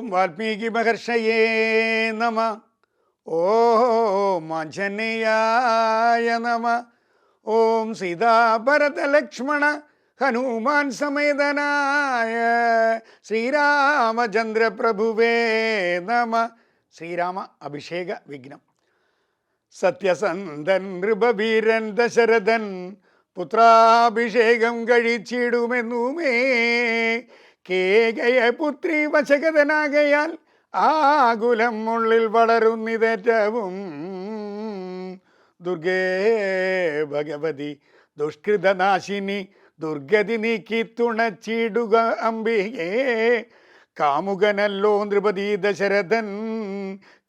വാൽമീകി മഹർഷയേ നമ. ഓം ആഞ്ജനേയായ നമ. ഓം സീതാഭരതലക്ഷ്മണ ഹനുമാൻ സമേതനായ ശ്രീരാമചന്ദ്ര പ്രഭുവേ നമ. ശ്രീരാമ അഭിഷേക വിഘ്നം. സത്യസന്ധൻ നൃപവീരൻ ദശരഥൻ പുത്രാഭിഷേകം കഴിച്ചിടുമെന്നുമേ കേകയ പുത്രി വശകതനാകയാൽ ആകുലം ഉള്ളിൽ വളരുന്നിതേറ്റവും. ദുർഗേ ഭഗവതി ദുഷ്കൃതനാശിനി ദുർഗതി നീക്കി തുണച്ചിടുക അംബികേ. കാമുകനല്ലോ നൃപതി ദശരഥൻ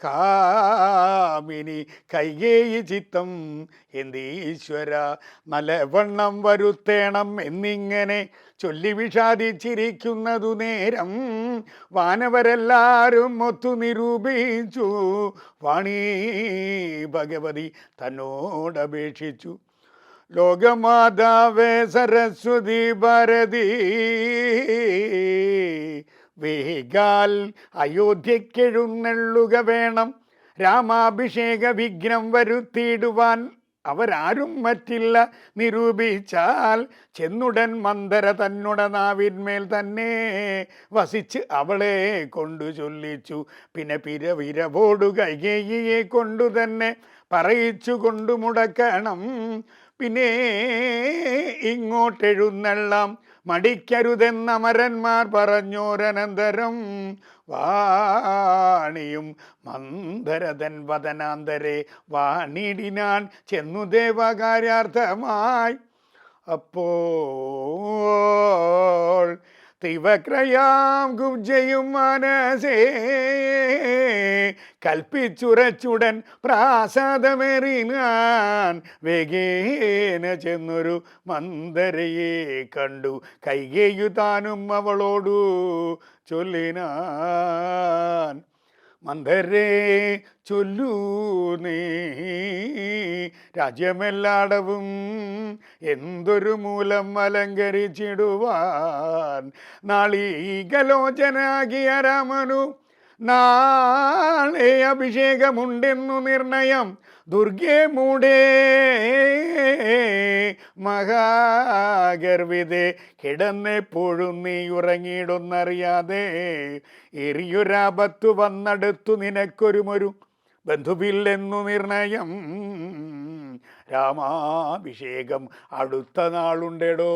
കാമിനി കൈകേയി ചിത്തം എന്തീശ്വര നല്ലവണ്ണം വരുത്തേണം എന്നിങ്ങനെ ചൊല്ലി വിഷാദിച്ചിരിക്കുന്നതു നേരം വാനവരെല്ലാരും ഒത്തു നിരൂപിച്ചു. വാണി ഭഗവതി തന്നോടപേക്ഷിച്ചു. ലോകമാതാവേ സരസ്വതി ഭാരതി വേഗാൽ അയോധ്യക്കെഴുന്നള്ളുക വേണം. രാമാഭിഷേക വിഘ്നം വരുത്തിയിടുവാൻ അവരാരും മറ്റില്ല നിരൂപിച്ചാൽ ചെന്നുടൻ മന്ദര തന്നുട നാവിന്മേൽ തന്നെ വസിച്ച് അവളെ കൊണ്ടു ചൊല്ലിച്ചു. പിന്നെ പിരവിരവോടു കൈകേയിയെ കൊണ്ടു തന്നെ പറയിച്ചു കൊണ്ടു മുടക്കണം. പിന്നെ ഇങ്ങോട്ടെഴുന്നള്ളാം മടിക്കരുതെന്നമരന്മാർ പറഞ്ഞോരനന്തരം വാണിയും മന്ദരതൻ വദനാന്തരെ വാണിടിനാൻ ചെന്നു ദേവകാര്യാർത്ഥമായി. അപ്പോൾ തീവക്രയാം കുബ്ജയും മനസേ കൽപ്പിച്ചുറച്ചുടൻ പ്രാസാദമേറിനാൻ. വേഗേന ചെന്നൊരു മന്ദരയെ കണ്ടു കൈകേയു താനും അവളോടു ചൊല്ലിനാൻ. മന്ദരേ ചൊല്ലൂ നീ രാജ്യമെല്ലാടവും എന്തൊരു മൂലം അലങ്കരിച്ചിടുവാൻ. നാളീകലോചനാകിയ രാമനു നാളെ അഭിഷേകമുണ്ടെന്നു നിർണയം. ദുർഗേ മൂടേ മഹാഗർവിതേ കിടന്നെപ്പോഴും നീ ഉറങ്ങിയിടുന്നറിയാതെ എറിയൊരാപത്തു വന്നടുത്തു നിനക്കൊരുമൊരു ബന്ധുവില്ലെന്നു നിർണയം. രാമാഭിഷേകം അടുത്ത നാളുണ്ടെടോ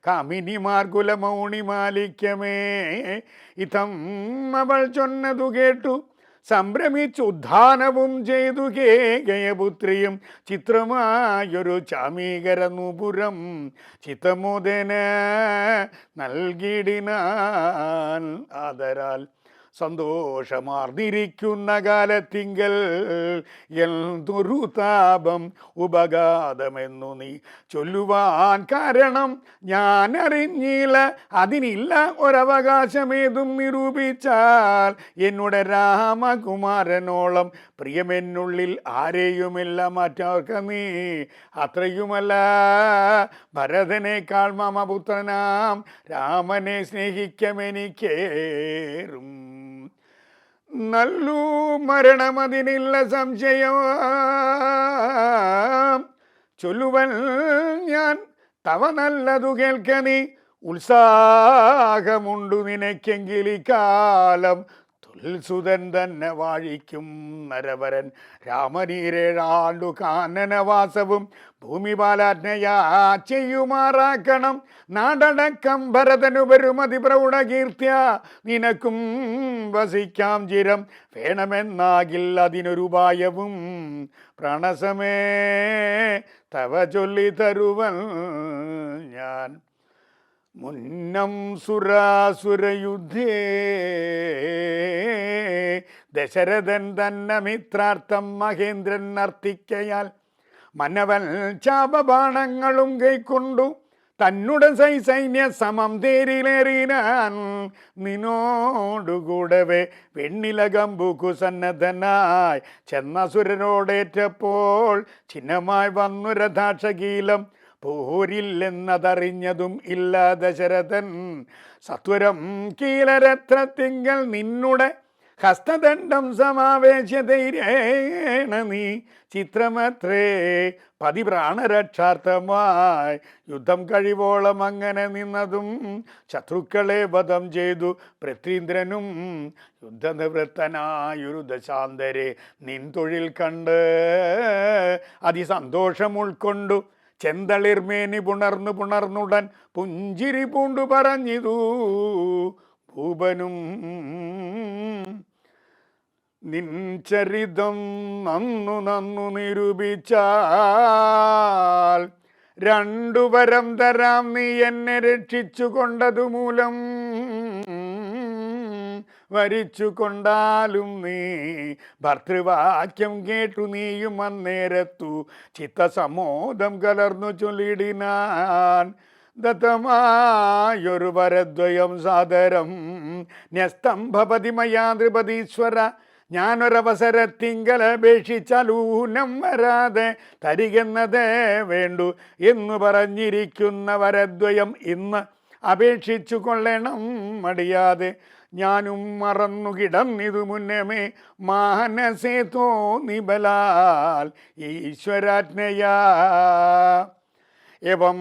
കാമിനിമാർ കുലമൗണി മാലിക്യമേ. ഇതം അവൾ ചൊന്നതു കേട്ടു സംഭ്രമിച്ചുദ്ധാനവും ചെയ്തു കേകയപുത്രിയും ചിത്രമായൊരു ചാമീകര നൂപുരം ചിത്തമോദന നൽകിടിനാൻ. ആദരാൽ സന്തോഷമാർന്നിരിക്കുന്ന കാലത്തിങ്കൽ എന്തൊരു താപം ഉപഘാതമെന്നു നീ ചൊല്ലുവാൻ കാരണം ഞാൻ അറിഞ്ഞില്ല. അതിനില്ല ഒരവകാശമേതും നിരൂപിച്ചാൽ എന്നുടെ രാമകുമാരനോളം പ്രിയമെന്നുള്ളിൽ ആരെയുമില്ല മറ്റവർക്ക നീ. അത്രയുമല്ല ഭരതനേക്കാൾ മമപുത്രനാം രാമനെ സ്നേഹിക്കമെനിക്കേറും. നല്ലു മരണമതിനില്ല സംശയം ചൊല്ലുവൻ ഞാൻ തവ നല്ലതു കേൾക്ക നീ. ഉത്സാഹമുണ്ടു നിനക്കെങ്കിലി കാലം തുൽസുതൻ തന്നെ വാഴിക്കും നരവരൻ. രാമനീരേഴാണ്ടു കാനനവാസവും ഭൂമിപാലാജ്ഞയാ ചെയ്യുമാറാക്കണം. നാടടക്കം ഭരതനുപരുമതി പ്രൗഢകീർത്തിയ നിനക്കും വസിക്കാം ചിരം. വേണമെന്നാകിൽ അതിനൊരുപായവും പ്രാണസമേ തവ ചൊല്ലി തരുവൻ ഞാൻ. മുന്നം സുരാസുരയുദ്ധേ ദശരഥൻ തന്നെ മിത്രാർത്ഥം മഹേന്ദ്രൻ നർത്തിക്കയാൽ മനവൻ ചാപബാണങ്ങളും കൈക്കൊണ്ടു തന്നുടെ സൈന്യ സമം തേരിലേറിനാൻ. നിന്നോടുകൂടവേ വെണ്ണിലകമ്പുക്കു സന്നദ്ധനായി ചെന്നസുരനോടേറ്റപ്പോൾ ചിഹ്നമായി വന്നു രഥാക്ഷകീലം പോരില്ലെന്നതറിഞ്ഞതും ഇല്ല ദശരഥൻ. സത്വരം കീലരത്രത്തിങ്കൽ നിന്നുടെ ഹസ്തദണ്ഡം സമാവേശധൈര്യേണ നീ ചിത്രമത്രേ പതിപ്രാണരക്ഷാർത്ഥമായി യുദ്ധം കഴിവോളം അങ്ങനെ നിന്നതും ശത്രുക്കളെ വധം ചെയ്തു പൃഥ്വീന്ദ്രനും യുദ്ധനിവൃത്തനായൊരു ദശാന്തരെ നിൻ തൊഴിൽ കണ്ട് അതിസന്തോഷം ഉൾക്കൊണ്ടു ചെന്തളിർമേനി പുണർന്നുടൻ പുഞ്ചിരി പൂണ്ടു പറഞ്ഞിതു ഭൂപനും. നിൻ ചരിതം നന്നു നിരൂപിച്ചാൽ രണ്ടു വരം തരാം, നീ എന്നെ രക്ഷിച്ചു കൊണ്ടതു മൂലം വരിച്ചു കൊണ്ടാലും നീ ഭർത്തൃവാക്യം കേട്ടു നീയും അന്നേരത്തു ചിത്തസമ്മോദം കലർന്നു ചൊല്ലിടിനാൻ. ദത്തമായൊരു വരദ്വയം സാദരം ന്യസ്തം ഭവതി മയാ നൃപതീശ്വര, ഞാനൊരവസരത്തിങ്കൽ അപേക്ഷിച്ചാലൂനം വരാതെ തരികെന്നതേ വേണ്ടു എന്നു പറഞ്ഞിരിക്കുന്ന വരദ്വയം ഇന്ന് അപേക്ഷിച്ചു കൊള്ളണം മടിയാതെ. ഞാനും മറന്നു കിടന്നിതു മുന്നമേ മാനസേ തോന്നിബലാൽ ഈശ്വരാജ്ഞയാ. എവം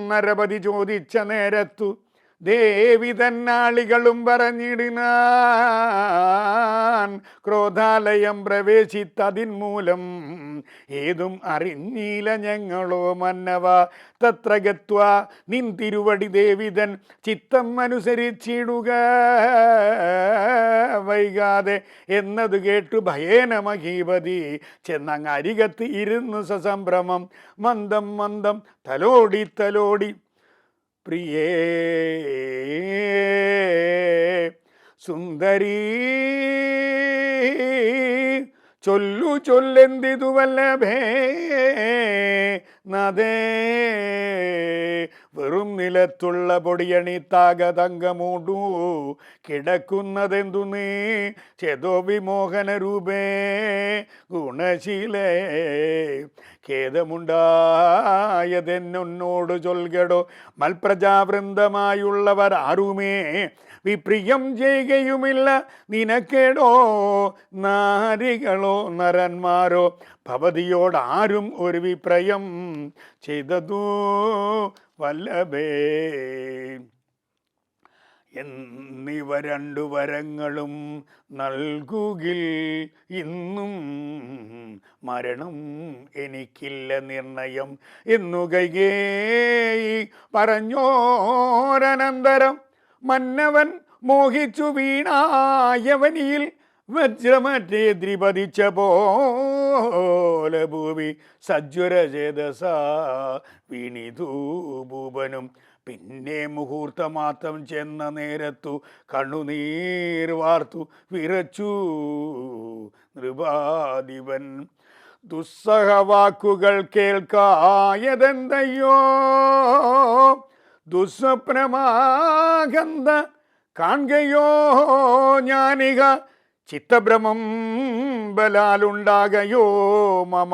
നരപതി ചോദിച്ച നേരത്തു ദേവി തന്നാളികളും പറഞ്ഞിടിനാൻ. ക്രോധാലയം പ്രവേശിത്തതിന്മൂലം ഏതും അറിഞ്ഞീല ഞങ്ങളോ മന്നവ. തത്ര ഗത്വാ നിൻ തിരുവടി ദേവിതൻ ചിത്തം അനുസരിച്ചിടുക വൈകാതെ എന്നത് കേട്ടു ഭയേന മഹീപതി ചെന്നങ്ങ് അരികത്ത് ഇരുന്നു സസംഭ്രമം മന്ദം മന്ദം തലോടി പ്രിയേ സുന്ദരീ ചൊല്ലെന്തിതു വല്ലഭേ നദേ. വെറും നിലത്തുള്ള പൊടിയണി താകതങ്കമൂടു കിടക്കുന്നതെന്തു നീ ചേതോ വിമോഹന രൂപേ ഗുണശീലേ. ഖേദമുണ്ടായതെന്നോട് ചൊൽകടോ, മൽപ്രജാവൃന്ദമായുള്ളവർ ആരുമേ വിപ്രിയം ചെയ്യുകയുമില്ല നിനക്കേടോ. നാരികളോ നരന്മാരോ ഭവതിയോടാരും ഒരു വിപ്രയം ചെയ്തതു വല്ലഭേ. എന്നിവ രണ്ടു വരങ്ങളും നൽകുകിൽ ഇന്നും മരണം എനിക്കില്ല നിർണയം എന്നു കൈകേയി പറഞ്ഞോരനന്തരം മന്നവൻ മോഹിച്ചു വീണായവനിയിൽ വജ്രമറ്റേ ദ്രിപതിച്ച പോലെ ഭൂവി സജ്വരചേതസ വീണിതു ഭൂപനും. പിന്നെ മുഹൂർത്തമാത്രം ചെന്ന നേരത്തു കണ്ണുനീർ വാർത്തു വിറച്ചു നൃപാധിപൻ. ദുസ്സഹവാക്കുകൾ കേൾക്കായതെന്തയ്യോ, ദുസ്വപ്നമാകന്ത കാണുകയോ ഞാനിക ചിത്തഭ്രമം ബലാലുണ്ടാകയോ മമ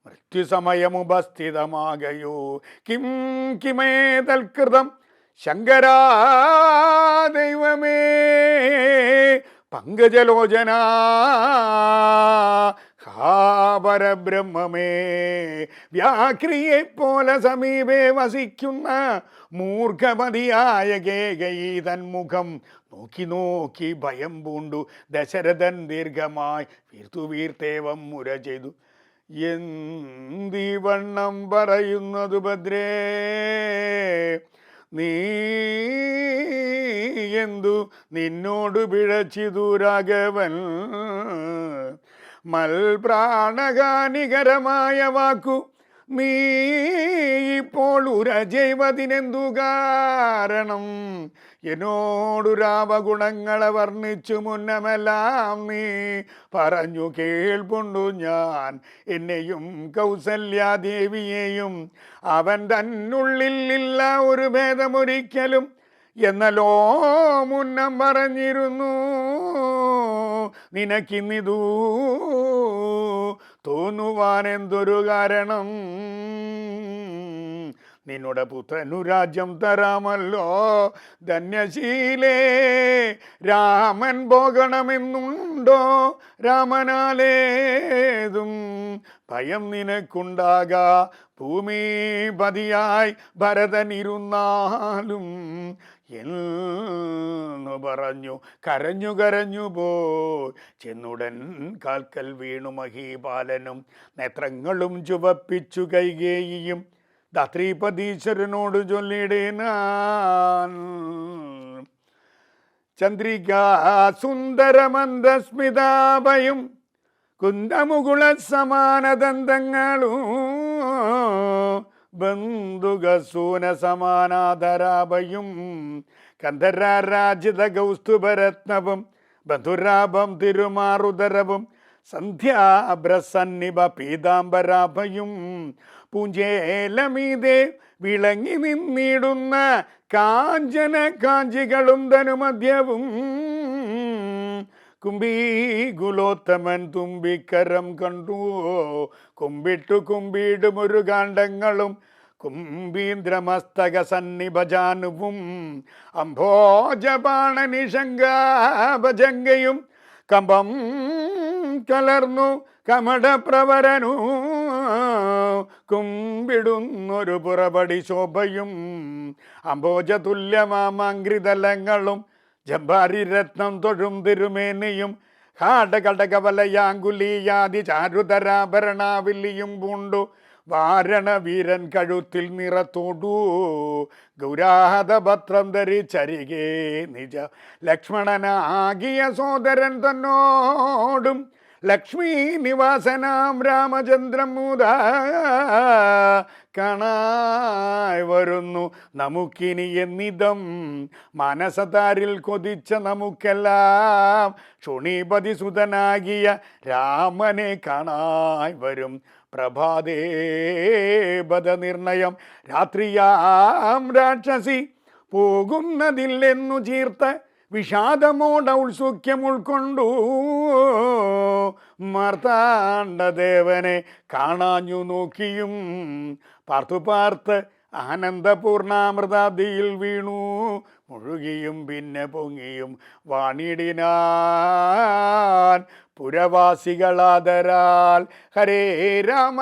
മൃത്യുസമയമുപസ്ഥിതമാകയോ. കിമേതൽകൃതം ശങ്കരാ ദൈവമേ പങ്കജലോചന പരബ്രഹ്മമേ. വ്യാക്രിയെപ്പോലെ സമീപേ വസിക്കുന്ന മൂർഖമതിയായ കേകയി തന്മുഖം നോക്കി ഭയം പൂണ്ടു ദശരഥൻ ദീർഘമായി വീർത്തേവം മുര ചെയ്തു. എന്തിവണ്ണം പറയുന്നതു ഭദ്രേ, നീ എന്തു നിന്നോട് പിഴച്ചിതു രാഘവൻ. മൽപ്രാണഹാനികരമായ വാക്കു നീ ഇപ്പോൾ ഉര ചെയ്വതിനെന്തു കാരണം. എന്നോടു രാവഗുണങ്ങളെ വർണ്ണിച്ചു മുന്നമെല്ലാം നീ പറഞ്ഞു കേൾപ്പുണ്ടു ഞാൻ. എന്നെയും കൗസല്യാദേവിയെയും അവൻ തന്നുള്ളിലില്ല ഒരു ഭേദമൊരിക്കലും എന്നല്ലോ മുന്നം പറഞ്ഞിരുന്നു. നിനക്കിന്നിതു തോന്നുവാൻ എന്തൊരു കാരണം. നിന്നുടെ പുത്രനു രാജ്യം തരാമല്ലോ ധന്യശീലേ. രാമൻ പോകണമെന്നുണ്ടോ രാമനാലേതും ഭയം നിനക്കുണ്ടാകാ. ഭൂമിപതിയായി ഭരതനിരുന്നാലും എന്നു പറഞ്ഞു കരഞ്ഞു കരഞ്ഞു പോയി ചെന്നുടൻ കാൽക്കൽ വീണു മഹീപാലനും നേത്രങ്ങളും ചുവപ്പിച്ചു കൈകേയിയും ധാത്രീപതീശ്വരനോട് ചൊല്ലിടേനാൻ. ചന്ദ്രിക സുന്ദരമന്ദസ്മിതാഭയും കുന്തമുകുള സമാനദന്തങ്ങളും ബന്ധുകസൂന സമാനാധരാഭയും കന്ധരാരാജിത കൗസ്തുഭരത്നവും ബന്ധുരാഭം തിരുമാറുദരവും സന്ധ്യാഭ്രസന്നിഭ പീതാംബരാഭയും പൂഞ്ചേലമീതേ വിളങ്ങി നിന്നിടുന്ന കാഞ്ചന കാഞ്ചികളും ധനുമധ്യവും കുംഭീകുലോത്തമൻ തുമ്പിക്കരം കണ്ടു കുമ്പിട്ടു കുമ്പിടുമൊരു കാണ്ഡങ്ങളും കുംഭീന്ദ്രമസ്തക സന്നിഭജാനുവും അംഭോജപാണനിഷങ്കാഭജങ്കയും കമ്പം കലർന്നു കമടപ്രവരനു കുമ്പിടുന്നൊരു പുറപടി ശോഭയും അംഭോജതുല്യമാമൃതലങ്ങളും ജംഭാരി രത്നം തൊഴും തിരുമേനിയും ഹാടകടകവലയാങ്കുലിയാദി ചാരുതരാഭരണാവില്ലിയും പൂണ്ടു വാരണ വീരൻ കഴുത്തിൽ നിറത്തോടു ഗൗരാഹതപത്രം ധരിച്ചരികെ നിജ ലക്ഷ്മണനാകിയ സോദരൻ തന്നോടും ലക്ഷ്മീ നിവാസനാം രാമചന്ദ്രം മൂത കാണായി വരുന്നു നമുക്കിനി എന്നിതം മനസതാരിൽ കൊതിച്ച നമുക്കെല്ലാം ശുണീപതി സുതനാകിയ രാമനെ കാണായി വരും പ്രഭാതേ ബദ നിർണയം രാത്രിയാം രാക്ഷസി പോകുന്നതില്ലെന്നു ചീർത്ത് വിഷാദമോട ഉത്സുഖ്യം ഉൾക്കൊണ്ടു മാർത്താണ്ഡദേവനെ കാണാഞ്ഞു നോക്കിയും പാർത്തു പാർത്ത് ആനന്ദപൂർണാമൃതാദിയിൽ വീണു മുഴുകിയും പിന്നെ പൊങ്ങിയും വാണിടിനാൻ പുരവാസികളാദരാൽ. ഹരേ രാമ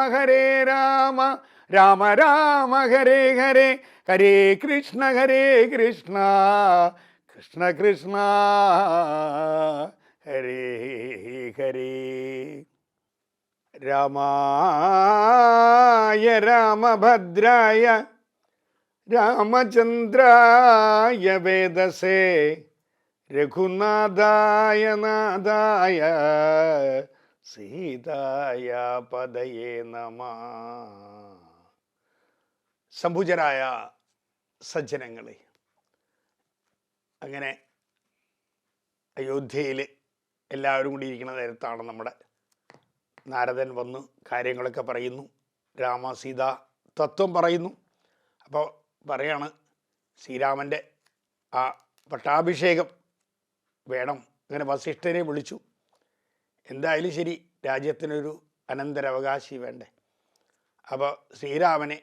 രാമ രാമ ഹരേ ഹരേ ഹരേ കൃഷ്ണ കൃഷ്ണ കൃഷ്ണ ഹരേ ഹരേ. രാമായ രാമഭദ്രായ രാമചന്ദ്രായ വേദസേ രഘുനാഥായ നാഥായ സീതായ പദയേ നമഃ. സംഭുജരായ സജ്ജനങ്ങളെ, അങ്ങനെ അയോധ്യയിൽ എല്ലാവരും കൂടി ഇരിക്കുന്ന നേരത്താണ് നമ്മുടെ നാരദൻ വന്ന് കാര്യങ്ങളൊക്കെ പറയുന്നു. രാമസീത തത്വം പറയുന്നു. അപ്പോൾ പറയാണ്, ശ്രീരാമൻ്റെ ആ പട്ടാഭിഷേകം വേണം. അങ്ങനെ വസിഷ്ഠനെ വിളിച്ചു. എന്തായാലും ശരി, രാജ്യത്തിനൊരു അനന്തരാവകാശി വേണ്ടേ. അപ്പോൾ ശ്രീരാമനെ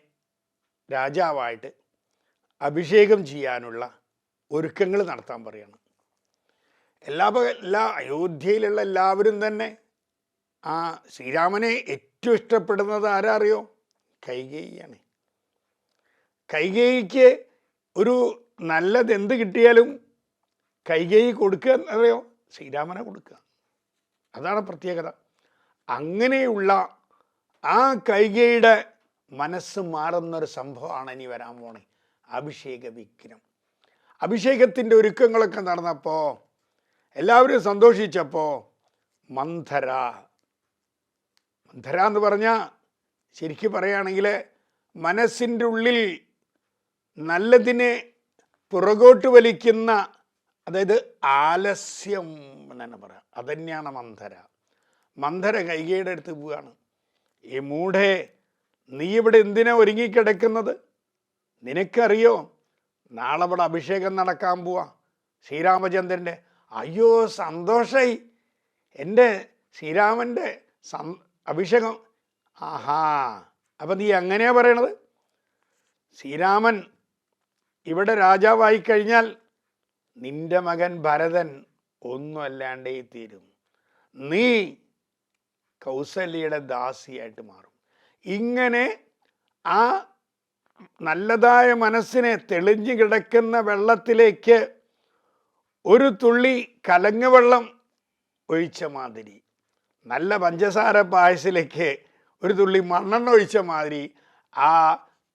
രാജാവായിട്ട് അഭിഷേകം ചെയ്യാനുള്ള ഒരുക്കങ്ങൾ നടത്താൻ പറയാണ്. എല്ലാ അയോധ്യയിലുള്ള എല്ലാവരും തന്നെ ആ ശ്രീരാമനെ ഏറ്റവും ഇഷ്ടപ്പെടുന്നത് ആരാ അറിയോ? കൈകേയിയാണ്. കൈകേയിക്ക് ഒരു നല്ലത് എന്ത് കിട്ടിയാലും കൈകേയി കൊടുക്കുക എന്നറിയോ? ശ്രീരാമനെ കൊടുക്കുക. അതാണ് പ്രത്യേകത. അങ്ങനെയുള്ള ആ കൈകേയിയുടെ മനസ്സ് മാറുന്നൊരു സംഭവമാണ് ഇനി വരാൻ പോണേ, അഭിഷേക വിഘ്നം. അഭിഷേകത്തിൻ്റെ ഒരുക്കങ്ങളൊക്കെ നടന്നപ്പോൾ എല്ലാവരും സന്തോഷിച്ചപ്പോൾ മന്ധര എന്ന് പറഞ്ഞാൽ ശരിക്കും പറയുകയാണെങ്കിൽ മനസ്സിൻ്റെ ഉള്ളിൽ നല്ലതിനെ പുറകോട്ട് വലിക്കുന്ന, അതായത് ആലസ്യം എന്ന് തന്നെ പറയാം, അതന്നെയാണ് മന്ധര. മന്ധര കൈകേയിയുടെ അടുത്ത് പോവുകയാണ്. ഈ മൂഢേ, നീ ഇവിടെ എന്തിനാ ഒരുങ്ങിക്കിടക്കുന്നത്? നിനക്കറിയോ നാളെ ഇവിടെ അഭിഷേകം നടക്കാൻ പോവാ ശ്രീരാമചന്ദ്രൻ്റെ. അയ്യോ സന്തോഷായി, എൻ്റെ ശ്രീരാമൻ്റെ അഭിഷേകം. ആഹാ, അപ്പം നീ എങ്ങനെയാ പറയണത്? ശ്രീരാമൻ ഇവിടെ രാജാവായി കഴിഞ്ഞാൽ നിന്റെ മകൻ ഭരതൻ ഒന്നുമല്ലാണ്ടേ തീരും, നീ കൗസല്യയുടെ ദാസിയായിട്ട് മാറും. ഇങ്ങനെ ആ നല്ലതായ മനസ്സിനെ തെളിഞ്ഞു കിടക്കുന്ന വെള്ളത്തിലേക്ക് ഒരു തുള്ളി കലങ്ങുവെള്ളം ഒഴിച്ച മാതിരി, നല്ല പഞ്ചസാര പായസത്തിലേക്ക് ഒരു തുള്ളി മണ്ണെണ്ണ ഒഴിച്ച മാതിരി ആ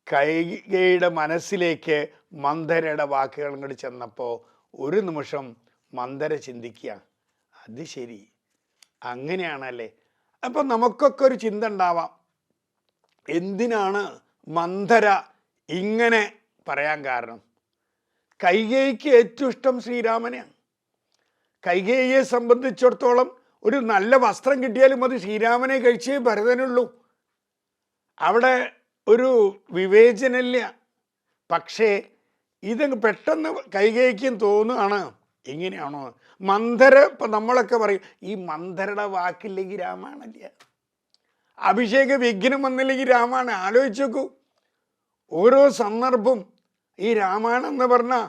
കൈകേയിയുടെ മനസ്സിലേക്ക് മന്ദരയുടെ വാക്കുകൾ അങ്ങോട്ട് ചെന്നപ്പോൾ ഒരു നിമിഷം മന്ദര ചിന്തിക്കുക, അത് ശരി, അങ്ങനെയാണല്ലേ. അപ്പം നമുക്കൊക്കെ ഒരു ചിന്ത ഉണ്ടാവാം, എന്തിനാണ് മന്ദര ഇങ്ങനെ പറയാൻ കാരണം? കൈകേയിക്ക് ഏറ്റവും ഇഷ്ടം ശ്രീരാമനെയാണ്. കൈകേയിയെ സംബന്ധിച്ചിടത്തോളം ഒരു നല്ല വസ്ത്രം കിട്ടിയാലും അത് ശ്രീരാമനെ കഴിച്ചേ ഭരതനുള്ളൂ. അവിടെ ഒരു വിവേചനമില്ല. പക്ഷേ ഇത് പെട്ടെന്ന് കൈകേയിക്കും തോന്നുകയാണ്, എങ്ങനെയാണോ മന്ദര, ഇപ്പം നമ്മളൊക്കെ പറയും ഈ മന്ദരയുടെ വാക്കില്ലെങ്കിൽ രാമായണമില്ല, അഭിഷേക വിഘ്നം വന്നില്ലെങ്കിൽ രാമായണം. ആലോചിച്ച് നോക്കൂ, ഓരോ സന്ദർഭം ഈ രാമായണം എന്ന് പറഞ്ഞാൽ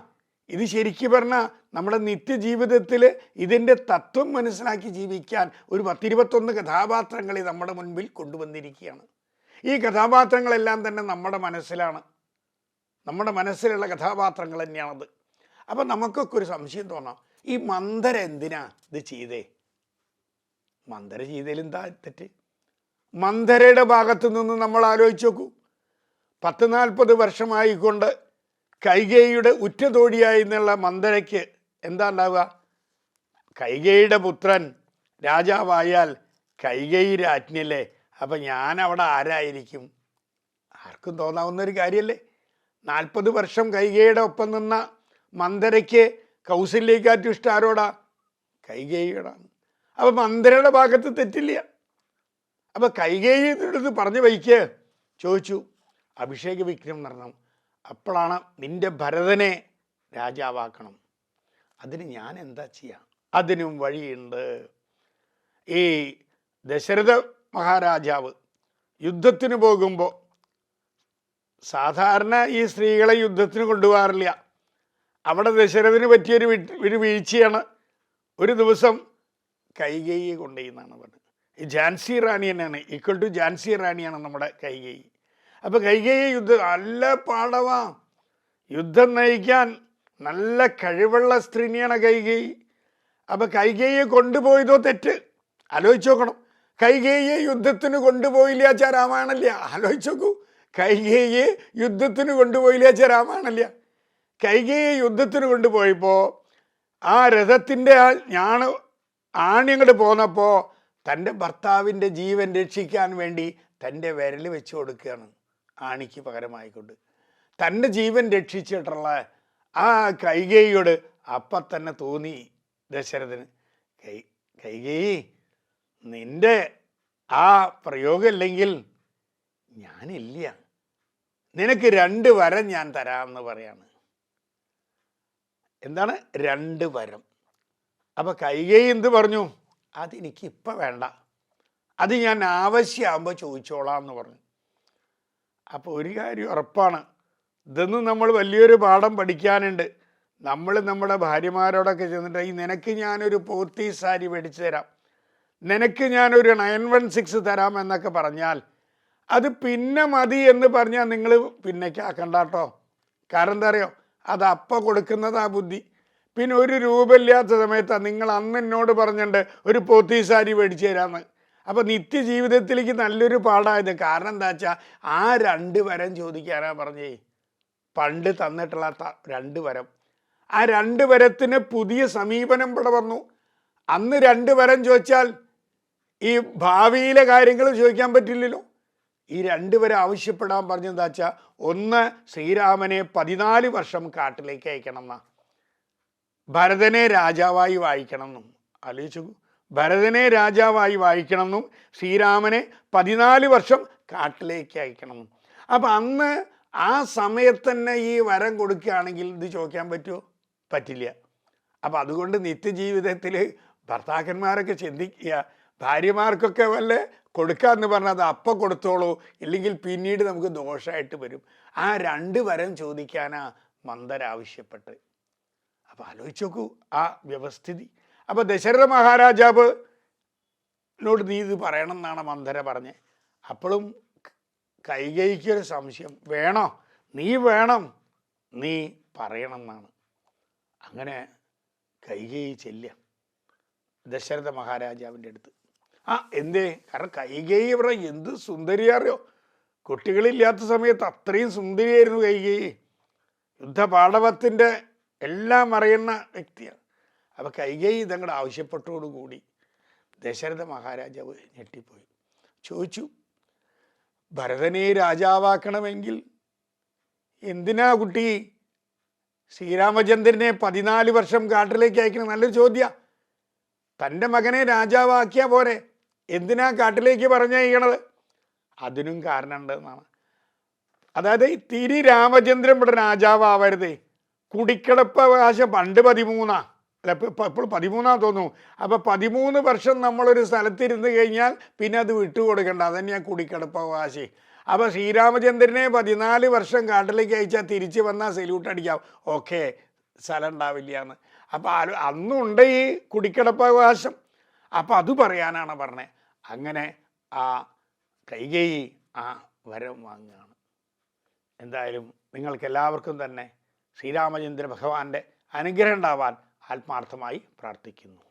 ഇത് ശരിക്കും പറഞ്ഞാൽ നമ്മുടെ നിത്യജീവിതത്തിൽ ഇതിൻ്റെ തത്വം മനസ്സിലാക്കി ജീവിക്കാൻ ഒരു 10-21 കഥാപാത്രങ്ങളെ നമ്മുടെ മുൻപിൽ കൊണ്ടുവന്നിരിക്കുകയാണ്. ഈ കഥാപാത്രങ്ങളെല്ലാം തന്നെ നമ്മുടെ മനസ്സിലാണ്, നമ്മുടെ മനസ്സിലുള്ള കഥാപാത്രങ്ങൾ തന്നെയാണത്. അപ്പം നമുക്കൊക്കെ ഒരു സംശയം തോന്നാം, ഈ മന്ദര എന്തിനാ ഇത് ചെയ്തേ? മന്ദര ചെയ്തതിൽ എന്താ തെറ്റ്? മന്ദരയുടെ ഭാഗത്തു നിന്ന് നമ്മൾ ആലോചിച്ച് നോക്കൂ. 40-40 വർഷമായിക്കൊണ്ട് കൈകേയിയുടെ ഉറ്റതോടിയായി എന്നുള്ള മന്ദരയ്ക്ക് എന്താ ഉണ്ടാവുക? കൈകേയിയുടെ പുത്രൻ രാജാവായാൽ കൈകേയി രാജ്ഞിയല്ലേ, അപ്പം ഞാൻ അവിടെ ആരായിരിക്കും? ആർക്കും തോന്നാവുന്നൊരു കാര്യമല്ലേ. 40 വർഷം കൈകേയിയുടെ ഒപ്പം നിന്ന മന്ദരയ്ക്ക് കൗസല്യക്കാറ്റും ഇഷ്ടം ആരോടാ? കൈകേയിയോടാണ്. അപ്പം മന്ദരയുടെ ഭാഗത്ത് തെറ്റില്ല. അപ്പം കൈകേയിയുടെ പറഞ്ഞു വയ്ക്ക് ചോദിച്ചു, അഭിഷേക വിഘ്നം നടണം, അപ്പോഴാണ് നിന്റെ ഭരതനെ രാജാവാക്കണം. അതിന് ഞാൻ എന്താ ചെയ്യാം? അതിനും വഴിയുണ്ട്. ഈ ദശരഥ മഹാരാജാവ് യുദ്ധത്തിന് പോകുമ്പോൾ സാധാരണ ഈ സ്ത്രീകളെ യുദ്ധത്തിന് കൊണ്ടുപോകാറില്ല. അവിടെ ദശരഥന് പറ്റിയൊരു വീഴ്ചയാണ്. ഒരു ദിവസം കൈകേയിയെ കൊണ്ടുപോയെന്നാണ് പറഞ്ഞത്. ഈ ഝാൻസി റാണി തന്നെയാണ്, ഈക്വൽ ടു ഝാൻസി റാണിയാണ് നമ്മുടെ കൈകേയി. അപ്പം കൈകേയി യുദ്ധം നല്ല പാടവാ, യുദ്ധം നയിക്കാൻ നല്ല കഴിവുള്ള സ്ത്രീയാണ് കൈകേയി. അപ്പം കൈകേയിയെ കൊണ്ടുപോയതോ തെറ്റ്? ആലോചിച്ച് നോക്കണം. കൈകേയിയെ യുദ്ധത്തിന് കൊണ്ടുപോയില്ല വെച്ചാൽ രാമായണല്ല. ആലോചിച്ച് നോക്കൂ, കൈകേയിയെ യുദ്ധത്തിന് കൊണ്ടുപോയില്ല വെച്ചാൽ രാമായണല്ല. കൈകേയിയെ യുദ്ധത്തിന് കൊണ്ടുപോയപ്പോൾ ആ രഥത്തിൻ്റെ ആണി അങ്ങോട്ട് പോന്നപ്പോൾ തൻ്റെ ഭർത്താവിൻ്റെ ജീവൻ രക്ഷിക്കാൻ വേണ്ടി തൻ്റെ വിരൽ വെച്ച് കൊടുക്കുകയാണ് ആണിക്ക് പകരമായിക്കൊണ്ട്. തൻ്റെ ജീവൻ രക്ഷിച്ചിട്ടുള്ള ആ കൈകേയിയോട് അപ്പം തന്നെ തോന്നി ദശരഥന്, കൈകേയി നിന്റെ ആ പ്രയോഗമില്ലെങ്കിൽ ഞാനില്ല, നിനക്ക് 2 വരം ഞാൻ തരാമെന്ന് പറയാണ്. എന്താണ് 2 വരം? അപ്പം കൈകേയി എന്ത് പറഞ്ഞു? അതെനിക്ക് ഇപ്പം വേണ്ട, അത് ഞാൻ ആവശ്യമാകുമ്പോൾ ചോദിച്ചോളാം എന്ന് പറഞ്ഞു. അപ്പോൾ ഒരു കാര്യം ഉറപ്പാണ്, ഇതൊന്നും നമ്മൾ വലിയൊരു പാഠം പഠിക്കാനുണ്ട്. നമ്മൾ നമ്മുടെ ഭാര്യമാരോടൊക്കെ ചെന്നിട്ട് ഈ നിനക്ക് ഞാനൊരു പോത്തി സാരി മേടിച്ച് തരാം, നിനക്ക് ഞാനൊരു 916 തരാം എന്നൊക്കെ പറഞ്ഞാൽ അത് പിന്നെ മതി എന്ന് പറഞ്ഞാൽ നിങ്ങൾ പിന്നേക്കാക്കണ്ട കേട്ടോ. കാരണം എന്താ അറിയോ, അത് അപ്പം കൊടുക്കുന്നതാ ബുദ്ധി. പിന്നെ 1 രൂപ ഇല്ലാത്ത സമയത്താണ് നിങ്ങൾ അന്ന് എന്നോട് പറഞ്ഞിട്ടുണ്ട് ഒരു പോത്തി സാരി മേടിച്ച് തരാമെന്ന്. അപ്പം നിത്യജീവിതത്തിലേക്ക് നല്ലൊരു പാഠമായത്. കാരണം എന്താ വെച്ചാൽ ആ 2 വരം ചോദിക്കാനാ പറഞ്ഞേ, പണ്ട് തന്നിട്ടുള്ള 2 വരം. ആ 2 വരത്തിന് പുതിയ സമീപനം ഇവിടെ വന്നു. അന്ന് 2 വരം ചോദിച്ചാൽ ഈ ഭാവിയിലെ കാര്യങ്ങൾ ചോദിക്കാൻ പറ്റില്ലല്ലോ. ഈ 2 വരം ആവശ്യപ്പെടാൻ പറഞ്ഞെന്താ വെച്ചാൽ, ഒന്ന് ശ്രീരാമനെ 14 വർഷം കാട്ടിലേക്ക് അയക്കണം എന്നാ, ഭരതനെ രാജാവായി വാഴിക്കണം എന്നും. ആലോചിച്ചു, ഭരതനെ രാജാവായി വാഴിക്കണം എന്നും ശ്രീരാമനെ 14 വർഷം കാട്ടിലേക്ക് അയക്കണം. അപ്പം അന്ന് ആ സമയത്ത് തന്നെ ഈ വരം കൊടുക്കുകയാണെങ്കിൽ ഇത് ചോദിക്കാൻ പറ്റുമോ? പറ്റില്ല. അപ്പം അതുകൊണ്ട് നിത്യജീവിതത്തിൽ ഭർത്താക്കന്മാരൊക്കെ ചിന്തിക്കുക, ഭാര്യമാർക്കൊക്കെ വല്ല കൊടുക്കാമെന്ന് പറഞ്ഞാൽ അത് അപ്പം കൊടുത്തോളൂ, ഇല്ലെങ്കിൽ പിന്നീട് നമുക്ക് ദോഷമായിട്ട് വരും. ആ 2 വരം ചോദിക്കാനാ മന്ദര ആവശ്യപ്പെട്ട്. അപ്പം ആലോചിച്ച് നോക്കൂ ആ വ്യവസ്ഥിതി. അപ്പം ദശരഥ മഹാരാജാവിനോട് നീ ഇത് പറയണം എന്നാണ് മന്ദര പറഞ്ഞത്. അപ്പോഴും കൈകേയിക്കൊരു സംശയം, വേണോ, നീ വേണം, നീ പറയണം എന്നാണ്. അങ്ങനെ കൈകേയി ചെല്ലുക ദശരഥ മഹാരാജാവിൻ്റെ അടുത്ത്. എന്തേ? കാരണം കൈകേയി ഇവിടെ എന്ത് സുന്ദരിയാറിയോ, കുട്ടികളില്ലാത്ത സമയത്ത് അത്രയും സുന്ദരിയായിരുന്നു കൈകേയി. യുദ്ധപാടവത്തിൻ്റെ എല്ലാം അറിയുന്ന വ്യക്തിയാണ്. അപ്പം കൈകേയി ഇതങ്ങോട്ട് ആവശ്യപ്പെട്ടോടുകൂടി ദശരഥ മഹാരാജാവ് ഞെട്ടിപ്പോയി. ചോദിച്ചു, ഭരതനെ രാജാവാക്കണമെങ്കിൽ എന്തിനാ കുട്ടി ശ്രീരാമചന്ദ്രനെ 14 വർഷം കാട്ടിലേക്ക് അയക്കണം? നല്ലൊരു ചോദ്യമാണ്. തൻ്റെ മകനെ രാജാവാക്കിയാൽ പോരെ, എന്തിനാ കാട്ടിലേക്ക് പറഞ്ഞയക്കണത്? അതിനും കാരണമുണ്ടെന്നാണ്. അതായത് തിരി രാമചന്ദ്രൻ ഇവിടെ രാജാവാവരുതേ, കുടിക്കടപ്പവകാശം പണ്ട് 13 അല്ല ഇപ്പോൾ 13 തോന്നുന്നു. അപ്പോൾ 13 വർഷം നമ്മളൊരു സ്ഥലത്തിരുന്ന് കഴിഞ്ഞാൽ പിന്നെ അത് വിട്ടുകൊടുക്കണ്ട, അതന്നെയാണ് കുടിക്കടപ്പവകാശി. അപ്പോൾ ശ്രീരാമചന്ദ്രനെ 14 വർഷം കാട്ടിലേക്ക് അയച്ചാൽ തിരിച്ച് വന്നാൽ സല്യൂട്ട് അടിക്കാം, ഓക്കെ, സ്ഥലം ഉണ്ടാവില്ല എന്ന്. അപ്പോൾ അന്നുണ്ട് ഈ കുടിക്കടപ്പവകാശം. അപ്പം അത് പറയാനാണ് പറഞ്ഞത്. അങ്ങനെ ആ കൈകേയി ആ വരം വാങ്ങുകയാണ്. എന്തായാലും നിങ്ങൾക്കെല്ലാവർക്കും തന്നെ ശ്രീരാമചന്ദ്ര ഭഗവാന്റെ അനുഗ്രഹം ഉണ്ടാവാൻ ആത്മാർത്ഥമായി പ്രാർത്ഥിക്കുന്നു.